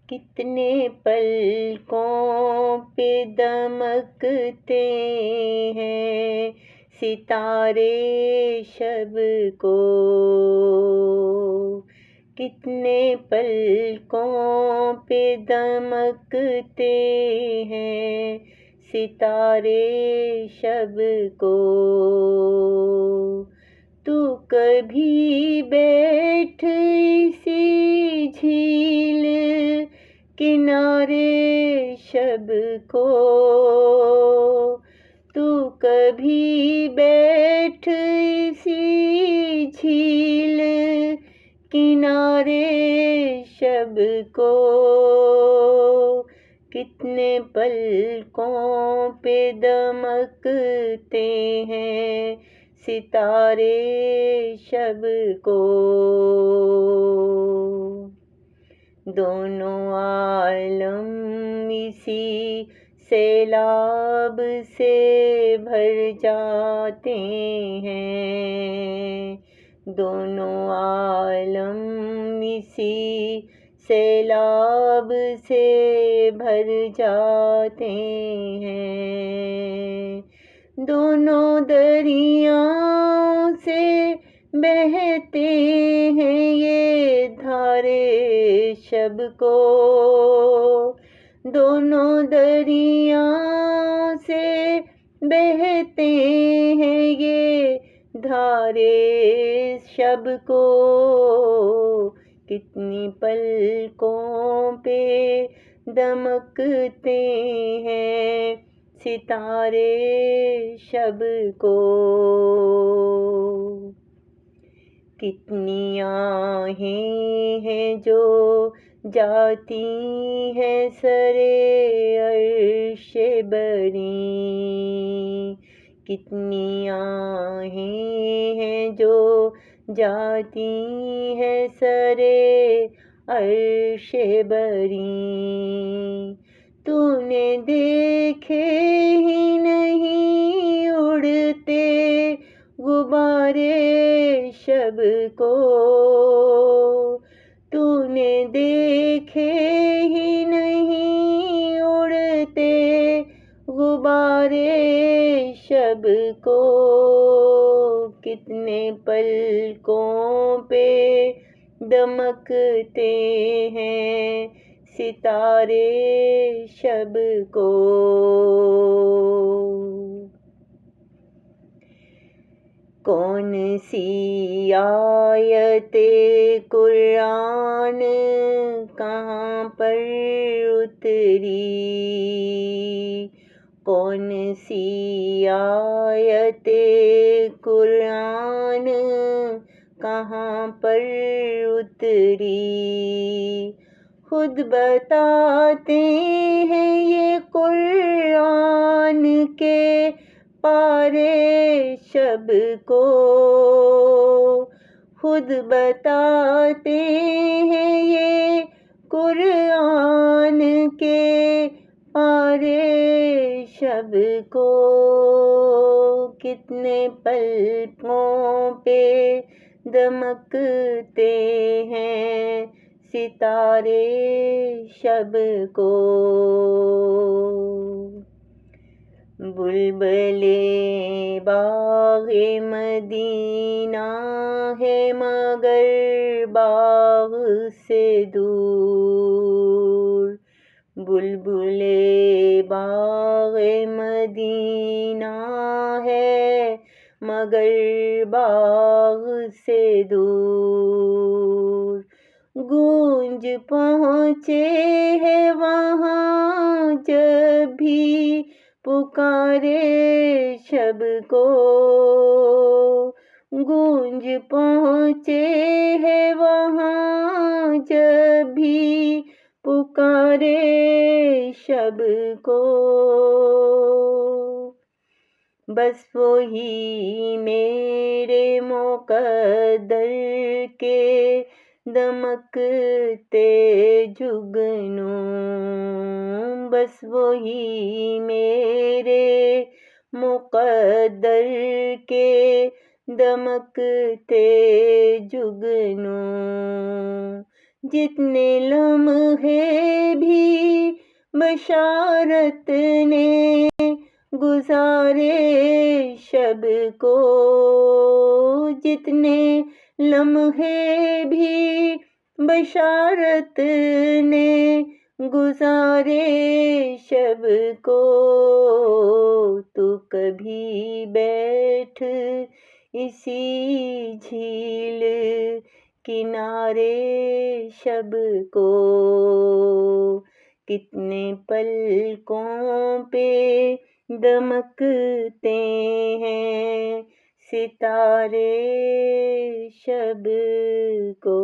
کتنے پلکوں پہ دمکتے ہیں ستارے شب کو، کتنے پلکوں پہ دمکتے ہیں ستارے شب کو۔ تو کبھی بیٹھ اسی جھیل کنارے شب کو، تو کبھی بیٹھ اسی جھیل کنارے شب کو، کتنے پلکوں پہ دمکتے ہیں ستارے شب کو۔ دونوں عالم اسی سیلاب سے بھر جاتے ہیں، دونوں عالم اسی سیلاب سے بھر جاتے ہیں، دونوں دریاؤں سے بہتے ہیں یہ دھارے شب کو، دونوں دریاؤں سے بہتے ہیں یہ دھارے شب کو، کتنی پلکوں پہ دمکتے ہیں ستارے شب کو۔ کتنی آہیں ہیں جو جاتی ہیں سرے عرش بری، کتنی آہیں ہیں جو جاتی ہیں سرے عرش بری، تو نے دیکھے ہی نہیں اڑتے غبارے شب کو، تو نے دیکھے ہی نہیں اڑتے غبارے شب کو، کتنے پلکوں پہ دمکتے ہیں ستارے شب کو۔ کون سی آیت قرآن کہاں پر اتری، کون سی آیت قرآن کہاں پر اتری، خود بتاتے ہیں یہ قرآن کے پارے شب کو، خود بتاتے ہیں یہ قرآن کے پارے شب کو، کتنے پلکوں پہ دمکتے ہیں ستارے شب کو۔ بلبل باغ مدینہ ہے مگر باغ سے دور، بلبل باغ مدینہ ہے مگر باغ سے دور، گونج پہنچے ہے وہاں جب بھی پکارے شب کو، گونج پہنچے ہے وہاں جب بھی پکارے شب کو، بس وہی میرے مقدر کے دمکتے جگنوں، بس وہی میرے مقدر کے دمکتے جگنوں، جتنے لمحے بشارت نے گزارے شب کو، جتنے لمحے بھی بشارت نے گزارے شب کو، تو کبھی بیٹھ اسی جھیل کنارے شب کو، کتنے پلکوں پہ دمکتے ہیں ستارے شب کو۔